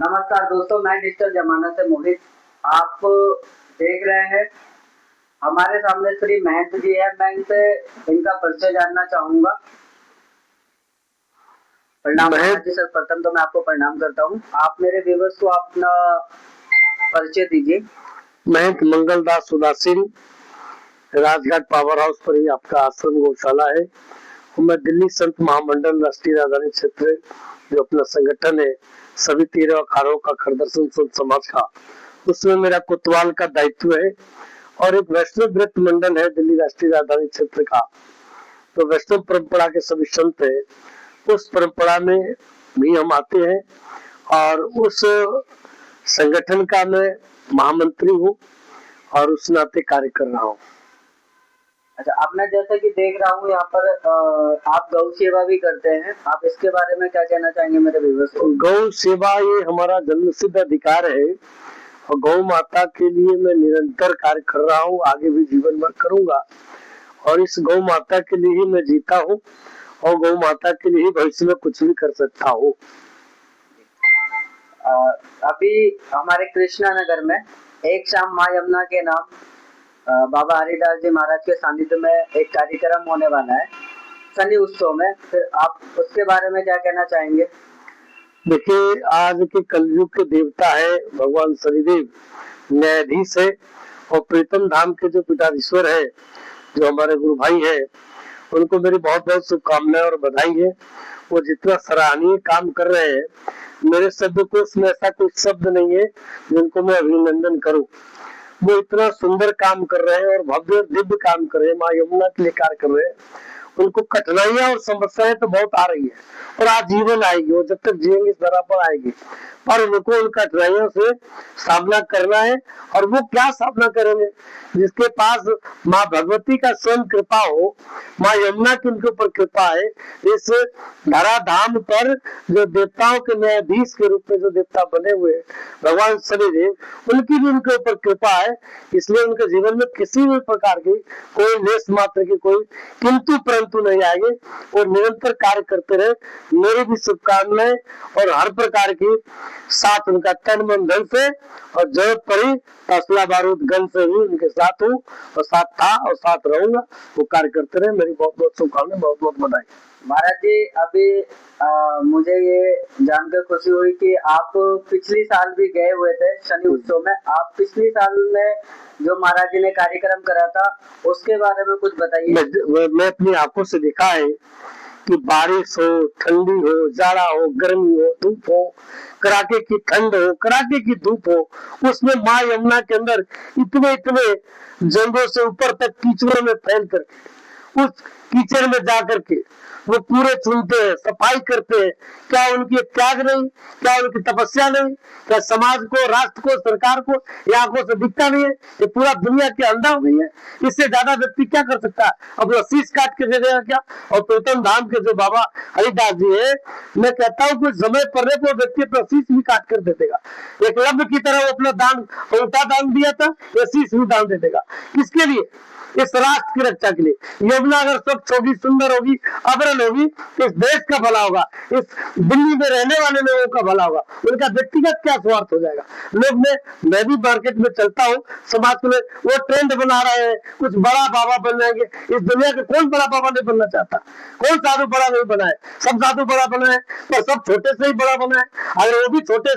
नमस्कार दोस्तों, मैं डिजिटल जमाना से मोहित। आप देख रहे हैं हमारे सामने श्री महंत जी है। मैं इनसे इनका परिचय जानना चाहूंगा। प्रणाम महंत जी। सर प्रथम तो मैं आपको प्रणाम करता हूँ। आप मेरे व्यूअर्स को अपना परिचय दीजिए। महंत मंगलदास उदासीन, राजघाट पावर हाउस पर ही आपका आश्रम गौशाला है। मैं दिल्ली संत महामंडल राष्ट्रीय राजधानी क्षेत्र जो अपना संगठन है सभी 13 अखाड़ों का खरदर्शन संत समाज का, उसमें मेरा कोतवाल का दायित्व है। और एक वैष्णव व्रत मंडल है दिल्ली राष्ट्रीय राजधानी क्षेत्र का। तो वैष्णव परंपरा के सभी संत है, उस परंपरा में भी हम आते हैं और उस संगठन का मैं महामंत्री हूँ और उस नाते कार्य कर रहा हूँ। अच्छा, अब मैं जैसे कि देख रहा हूँ यहाँ पर आप गौ सेवा भी करते हैं। आप इसके बारे में क्या कहना चाहेंगे मेरे व्यूअर्स को? गौ सेवा ये हमारा जन्मसिद्ध अधिकार है और गौ माता के लिए मैं निरंतर कार्य कर रहा हूँ, आगे भी जीवन भर करूंगा। और इस गौ माता के लिए ही मैं जीता हूँ और गौ माता के लिए ही भविष्य में कुछ भी कर सकता हूँ। अभी हमारे कृष्णा नगर में एक शाम माँ यमुना के नाम बाबा हरिदास जी महाराज के सानिध्य में एक कार्यक्रम होने वाला है शनि उत्सव में। फिर आप उसके बारे में क्या कहना चाहेंगे? देखिए, आज के कलयुग के देवता है भगवान शनिदेव, न्यायाधीश है और प्रीतम धाम के जो पीठाधीश्वर है, जो हमारे गुरु भाई है, उनको मेरी बहुत बहुत शुभकामनाएं और बधाई है। वो जितना सराहनीय काम कर रहे हैं, मेरे शब्दकोश में ऐसा कोई शब्द नहीं है जिनको मैं अभिनंदन करूं। वो इतना सुंदर काम कर रहे हैं और भव्य दिव्य काम कर रहे हैं, माँ यमुना के लिए कार्य कर रहे हैं। उनको कठिनाइयां और समस्याएं तो बहुत आ रही है और आजीवन आएगी, वो जब तक जिएंगे इस धरा पर आएगी, पर उनको उन कठिनाइयों से सामना करना है। और वो क्या सामना करेंगे? जिसके पास माँ भगवती का स्वयं कृपा हो, माँ यमुना की उनके ऊपर कृपा है। इस धरा धाम पर जो देवताओं के न्यायाधीश के रूप में जो देवता बने हुए भगवान शनिदेव, उनकी भी उनके ऊपर कृपा है। इसलिए उनके जीवन में किसी भी प्रकार की कोई लेस मात्र की कोई किंतु परंतु नहीं आएंगे और निरंतर कार्य करते रहे। मेरी भी शुभकामनाएं और हर प्रकार की साथ उनका तन मन धन से और जरूरत पड़ी असला बारूद गन से भी उनके साथ हूँ और साथ था और साथ रहूंगा। वो कार्य करते रहे। मेरी बहुत बहुत शुभकामनाएं, बहुत बहुत बधाई। महाराज जी, अभी मुझे ये जानकर खुशी हुई कि आप पिछली साल भी गए हुए थे शनि उत्सव में। आप पिछली साल में जो महाराज जी ने कार्यक्रम करा था उसके बारे में कुछ बताइए। मैं अपनी आंखों से देखा है कि बारिश हो, ठंडी हो, जाड़ा हो, गर्मी हो, धूप हो, कड़ाके की ठंड हो, कड़ाके की धूप हो, उसमें माँ यमुना के अंदर इतने इतने जंगों से ऊपर तक कीचड़ों में फैल कर उस कीचड़ में जा करके वो पूरे चुनते हैं, सफाई करते हैं। क्या उनकी त्याग नहीं? क्या उनकी तपस्या नहीं? क्या समाज को, राष्ट्र को, सरकार को ये आंखों से दिखता नहीं है? ये पूरा दुनिया की अंधा हो गई है। इससे ज्यादा व्यक्ति क्या कर सकता है? अब शीश काट के दे देगा क्या? और प्रीतम धाम के जो बाबा हरिदास जी है, मैं कहता हूँ कि समय पड़ने पर व्यक्ति अपना शीश भी काट कर दे देगा। एकलव्य की तरह वो अपना दान, उल्टा दान दिया था, ये शीश भी दान दे देगा। किसके लिए? इस राष्ट्र की रक्षा के लिए। यमुना अगर स्वच्छ होगी, सुंदर होगी, अविरल होगी, तो इस देश का भला होगा, इस दिल्ली में रहने वाले लोगों का भला होगा। उनका व्यक्तिगत क्या स्वार्थ हो जाएगा? लोग मैं भी मार्केट में चलता हूँ, समाज में वो ट्रेंड बना रहे हैं, कुछ बड़ा बाबा बन जाएंगे। इस दुनिया के कौन बड़ा बाबा नहीं बनना चाहता? कौन साधु बड़ा नहीं बना है? सब साधु बड़ा बना है, पर सब छोटे से ही बड़ा बना है। अगर वो भी छोटे